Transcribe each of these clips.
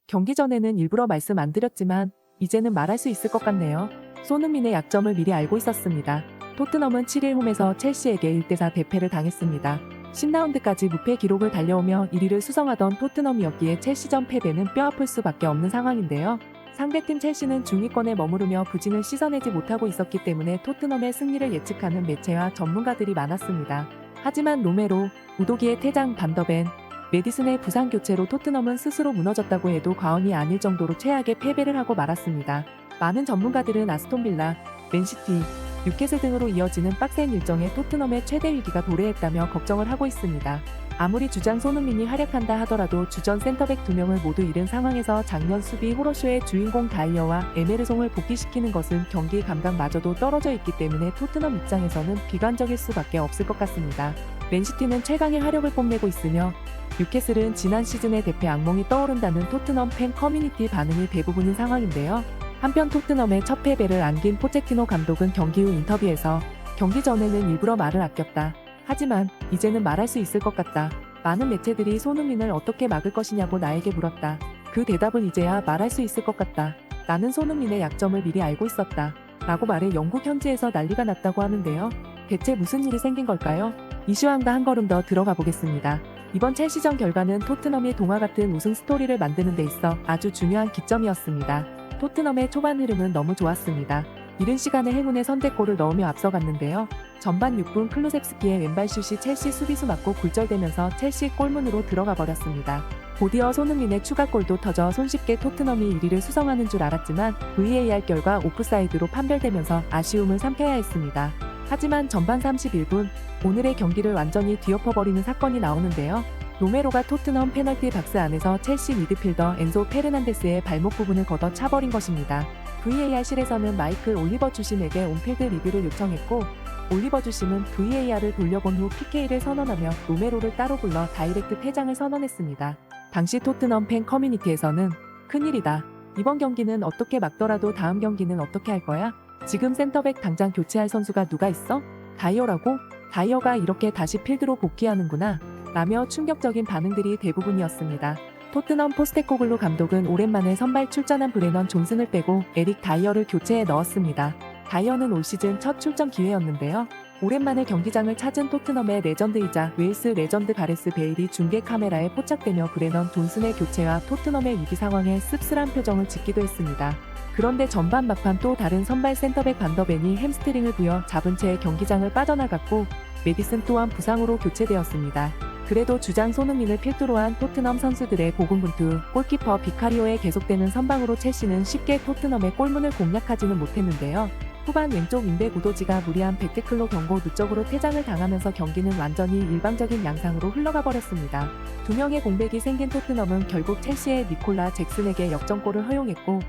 경기 전에는 일부러 말씀 안 드렸지만 이제는 말할 수 있을 것 같네요. 손흥민의 약점을 미리 알고 있었습니다. 토트넘은 7일 홈에서 첼시에게 1대4 대패를 당했습니다. 10라운드까지 무패 기록을 달려오며 1위를 수성하던 토트넘이었기에 첼시전 패배는 뼈아플 수밖에 없는 상황인데요. 상대팀 첼시는 중위권에 머무르며 부진을 씻어내지 못하고 있었기 때문에 토트넘의 승리를 예측하는 매체와 전문가들이 많았습니다. 하지만 로메로, 우도기의 퇴장 반더벤, 메디슨의 부상 교체로 토트넘은 스스로 무너졌다고 해도 과언이 아닐 정도로 최악의 패배를 하고 말았습니다. 많은 전문가들은 아스톤빌라, 맨시티, 뉴캐슬 등으로 이어지는 빡센 일정에 토트넘의 최대 위기가 도래했다며 걱정을 하고 있습니다. 아무리 주장 손흥민이 활약한다 하더라도 주전 센터백 2명을 모두 잃은 상황에서 작년 수비 호러쇼의 주인공 다이어와 에메르송을 복귀시키는 것은 경기 감각마저도 떨어져 있기 때문에 토트넘 입장에서는 비관적일 수밖에 없을 것 같습니다. 맨시티는 최강의 화력을 뽐내고 있으며 뉴캐슬은 지난 시즌의 대패 악몽이 떠오른다는 토트넘 팬 커뮤니티 반응이 대부분인 상황인데요. 한편 토트넘의 첫 패배를 안긴 포체티노 감독은 경기 후 인터뷰에서 경기 전에는 일부러 말을 아꼈다. 하지만 이제는 말할 수 있을 것 같다. 많은 매체들이 손흥민을 어떻게 막을 것이냐고 나에게 물었다. 그 대답은 이제야 말할 수 있을 것 같다. 나는 손흥민의 약점을 미리 알고 있었다. 라고 말해 영국 현지에서 난리가 났다고 하는데요. 대체 무슨 일이 생긴 걸까요? 이슈왕과 한 걸음 더 들어가 보겠습니다. 이번 첼시전 결과는 토트넘이 동화 같은 우승 스토리를 만드는 데 있어 아주 중요한 기점이었습니다. 토트넘의 초반 흐름은 너무 좋았습니다. 이른 시간에 행운의 선제골을 넣으며 앞서갔는데요. 전반 6분 클루셉스키의 왼발슛이 첼시 수비수 맞고 굴절되면서 첼시 골문으로 들어가 버렸습니다. 곧이어 손흥민의 추가골도 터져 손쉽게 토트넘이 1위를 수성하는 줄 알았지만 VAR 결과 오프사이드로 판별되면서 아쉬움을 삼켜야 했습니다. 하지만 전반 31분 오늘의 경기를 완전히 뒤엎어버리는 사건이 나오는데요. 로메로가 토트넘 페널티 박스 안에서 첼시 미드필더 엔소 페르난데스의 발목 부분을 걷어 차버린 것입니다. VAR실에서는 마이클 올리버 주심에게 온필드 리뷰를 요청했고 올리버 주심은 VAR을 돌려본 후 PK를 선언하며 로메로를 따로 불러 다이렉트 퇴장을 선언했습니다. 당시 토트넘 팬 커뮤니티에서는 큰일이다. 이번 경기는 어떻게 막더라도 다음 경기는 어떻게 할 거야? 지금 센터백 당장 교체할 선수가 누가 있어? 다이어라고? 다이어가 이렇게 다시 필드로 복귀하는구나. 라며 충격적인 반응들이 대부분이었습니다. 토트넘 포스테코글루 감독은 오랜만에 선발 출전한 브레넌 존슨을 빼고 에릭 다이어를 교체에 넣었습니다. 다이어는 올 시즌 첫 출전 기회였는데요. 오랜만에 경기장을 찾은 토트넘의 레전드이자 웨일스 레전드 가레스 베일이 중계 카메라에 포착되며 브레넌 존슨의 교체와 토트넘의 위기 상황에 씁쓸한 표정을 짓기도 했습니다. 그런데 전반 막판 또 다른 선발 센터백 반더벤이 햄스트링을 부여 잡은 채 경기장을 빠져나갔고 메디슨 또한 부상으로 교체되었습니다. 그래도 주장 손흥민을 필두로 한 토트넘 선수들의 고군분투, 골키퍼 비카리오의 계속되는 선방으로 첼시는 쉽게 토트넘의 골문을 공략하지는 못했는데요. 후반 왼쪽 인대 구도지가 무리한 백태클로 경고 누적으로 퇴장을 당하면서 경기는 완전히 일방적인 양상으로 흘러가 버렸습니다. 두 명의 공백이 생긴 토트넘은 결국 첼시의 니콜라 잭슨에게 역전골을 허용했고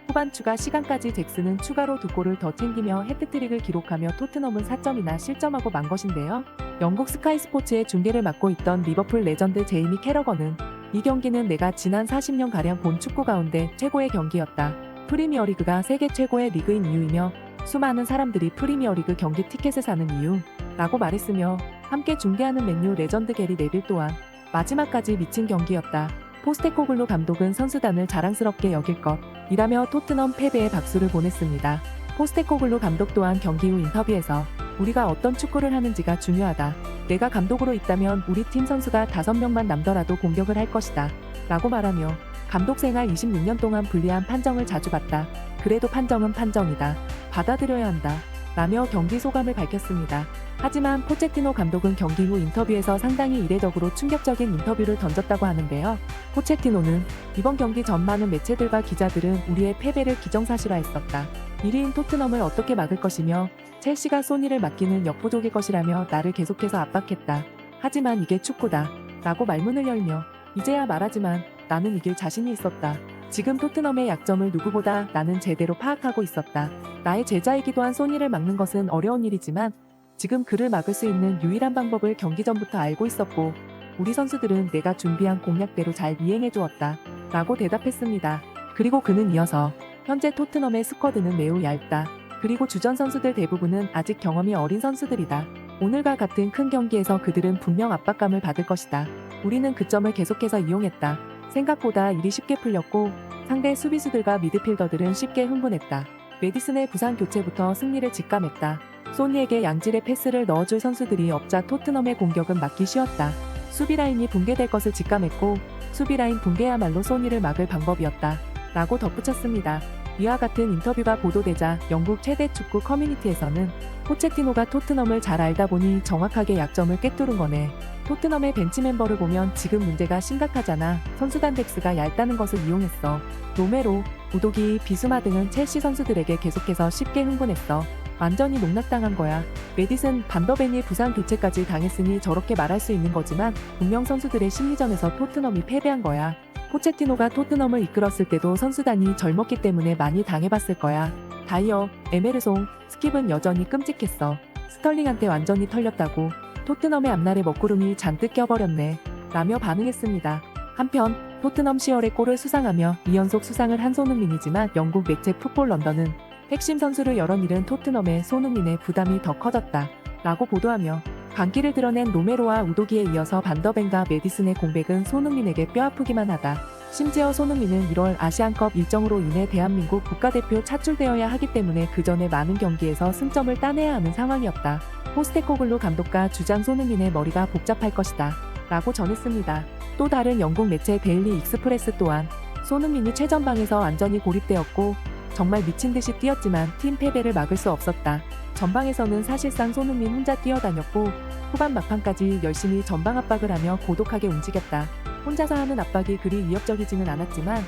후반 추가 시간까지 잭슨은 추가로 2골을 더 챙기며 해트트릭을 기록하며 토트넘은 4점이나 실점하고 만 것인데요. 영국 스카이 스포츠의 중계를 맡고 있던 리버풀 레전드 제이미 캐러건은 이 경기는 내가 지난 40년가량 본 축구 가운데 최고의 경기였다. 프리미어리그가 세계 최고의 리그인 이유이며 수많은 사람들이 프리미어리그 경기 티켓을 사는 이유 라고 말했으며 함께 중계하는 맨유 레전드 게리 네빌 또한 마지막까지 미친 경기였다. 포스테코글루 감독은 선수단을 자랑스럽게 여길 것 이라며 토트넘 패배에 박수를 보냈습니다. 포스테코글루 감독 또한 경기 후 인터뷰에서 우리가 어떤 축구를 하는지가 중요하다. 내가 감독으로 있다면 우리 팀 선수가 5명만 남더라도 공격을 할 것이다. 라고 말하며 감독 생활 26년 동안 불리한 판정을 자주 봤다. 그래도 판정은 판정이다. 받아들여야 한다. 라며 경기 소감을 밝혔습니다. 하지만 포체티노 감독은 경기 후 인터뷰에서 상당히 이례적으로 충격적인 인터뷰를 던졌다고 하는데요. 포체티노는 이번 경기 전 많은 매체들과 기자들은 우리의 패배를 기정사실화했었다. 1위인 토트넘을 어떻게 막을 것이며 첼시가 소니를 맡기는 역부족일 것이라며 나를 계속해서 압박했다. 하지만 이게 축구다. 라고 말문을 열며 이제야 말하지만 나는 이길 자신이 있었다. 지금 토트넘의 약점을 누구보다 나는 제대로 파악하고 있었다. 나의 제자이기도 한 소니를 막는 것은 어려운 일이지만 지금 그를 막을 수 있는 유일한 방법을 경기 전부터 알고 있었고 우리 선수들은 내가 준비한 공략대로 잘 이행해 주었다. 라고 대답했습니다. 그리고 그는 이어서 현재 토트넘의 스쿼드는 매우 얇다. 그리고 주전 선수들 대부분은 아직 경험이 어린 선수들이다. 오늘과 같은 큰 경기에서 그들은 분명 압박감을 받을 것이다. 우리는 그 점을 계속해서 이용했다. 생각보다 일이 쉽게 풀렸고 상대 수비수들과 미드필더들은 쉽게 흥분했다. 메디슨의 부상 교체부터 승리를 직감했다. 소니에게 양질의 패스를 넣어줄 선수들이 없자 토트넘의 공격은 막기 쉬웠다. 수비라인이 붕괴될 것을 직감했고 수비라인 붕괴야말로 소니를 막을 방법이었다. 라고 덧붙였습니다. 이와 같은 인터뷰가 보도되자 영국 최대 축구 커뮤니티에서는 포체티노가 토트넘을 잘 알다 보니 정확하게 약점을 꿰뚫은 거네. 토트넘의 벤치 멤버를 보면 지금 문제가 심각하잖아. 선수단 덱스가 얇다는 것을 이용했어. 로메로, 우도기, 비수마 등은 첼시 선수들에게 계속해서 쉽게 흥분했어. 완전히 농락당한 거야. 메디슨, 반더벤이 부상 교체까지 당했으니 저렇게 말할 수 있는 거지만 분명 선수들의 심리전에서 토트넘이 패배한 거야. 포체티노가 토트넘을 이끌었을 때도 선수단이 젊었기 때문에 많이 당해봤을 거야. 다이어, 에메르송, 스킵은 여전히 끔찍했어. 스털링한테 완전히 털렸다고. 토트넘의 앞날에 먹구름이 잔뜩 껴버렸네. 라며 반응했습니다. 한편 토트넘 10월에 골을 수상하며 2연속 수상을 한 손흥민이지만 영국 매체 풋볼 런던은 핵심 선수를 열어밀은 토트넘의 손흥민의 부담이 더 커졌다. 라고 보도하며 광기를 드러낸 로메로와 우도기에 이어서 반더벤과 메디슨의 공백은 손흥민에게 뼈아프기만 하다. 심지어 손흥민은 1월 아시안컵 일정으로 인해 대한민국 국가대표 차출되어야 하기 때문에 그 전에 많은 경기에서 승점을 따내야 하는 상황이었다. 포스테코글루 감독과 주장 손흥민의 머리가 복잡할 것이다. 라고 전했습니다. 또 다른 영국 매체 데일리 익스프레스 또한 손흥민이 최전방에서 완전히 고립되었고 정말 미친 듯이 뛰었지만 팀 패배를 막을 수 없었다. 전방에서는 사실상 손흥민 혼자 뛰어다녔고 후반 막판까지 열심히 전방 압박을 하며 고독하게 움직였다. 혼자서 하는 압박이 그리 위협적이지는 않았지만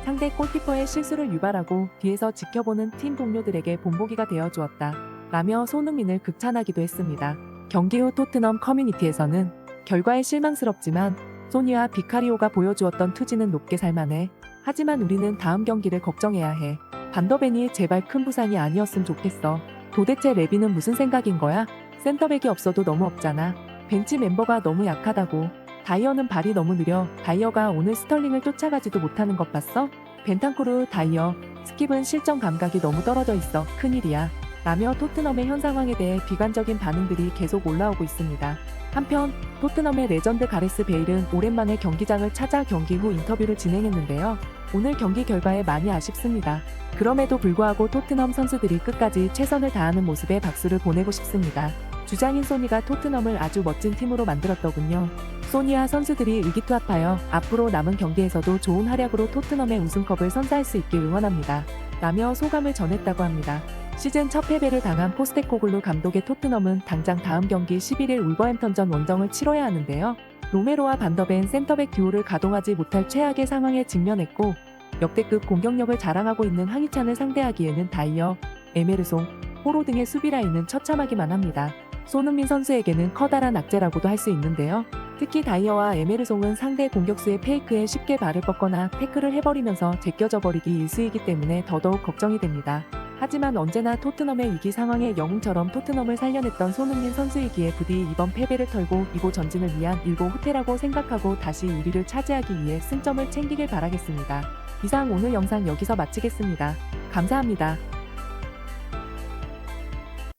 상대 골키퍼의 실수를 유발하고 뒤에서 지켜보는 팀 동료들에게 본보기가 되어주었다. 라며 손흥민을 극찬하기도 했습니다. 경기 후 토트넘 커뮤니티에서는 결과에 실망스럽지만 소니와 비카리오가 보여주었던 투지는 높게 살만해. 하지만 우리는 다음 경기를 걱정해야 해. 반더벤이 제발 큰 부상이 아니었으면 좋겠어. 도대체 레비는 무슨 생각인 거야? 센터백이 없어도 너무 없잖아. 벤치 멤버가 너무 약하다고. 다이어는 발이 너무 느려. 다이어가 오늘 스털링을 쫓아가지도 못하는 것 봤어? 벤탄쿠르, 다이어, 스킵은 실전 감각이 너무 떨어져 있어. 큰일이야. 라며 토트넘의 현 상황에 대해 비관적인 반응들이 계속 올라오고 있습니다. 한편 토트넘의 레전드 가레스 베일은 오랜만에 경기장을 찾아 경기 후 인터뷰를 진행했는데요. 오늘 경기 결과에 많이 아쉽습니다. 그럼에도 불구하고 토트넘 선수들이 끝까지 최선을 다하는 모습에 박수를 보내고 싶습니다. 주장인 소니가 토트넘을 아주 멋진 팀으로 만들었더군요. 소니와 선수들이 의기투합하여 앞으로 남은 경기에서도 좋은 활약으로 토트넘의 우승컵을 선사할 수 있길 응원합니다. 라며 소감을 전했다고 합니다. 시즌 첫 패배를 당한 포스테코글루 감독의 토트넘은 당장 다음 경기 11일 울버햄턴전 원정을 치러야 하는데요. 로메로와 반더벤 센터백 듀오를 가동하지 못할 최악의 상황에 직면했고 역대급 공격력을 자랑하고 있는 황희찬을 상대하기에는 다이어, 에메르송, 호로 등의 수비라인은 처참하기만 합니다. 손흥민 선수에게는 커다란 악재라고도 할 수 있는데요. 특히 다이어와 에메르송은 상대 공격수의 페이크에 쉽게 발을 뻗거나 태클을 해버리면서 제껴져 버리기 일쑤이기 때문에 더더욱 걱정이 됩니다. 하지만 언제나 토트넘의 위기 상황에 영웅처럼 토트넘을 살려냈던 손흥민 선수이기에 부디 이번 패배를 털고 이고 전진을 위한 일고 후퇴라고 생각하고 다시 1위를 차지하기 위해 승점을 챙기길 바라겠습니다. 이상 오늘 영상 여기서 마치겠습니다. 감사합니다.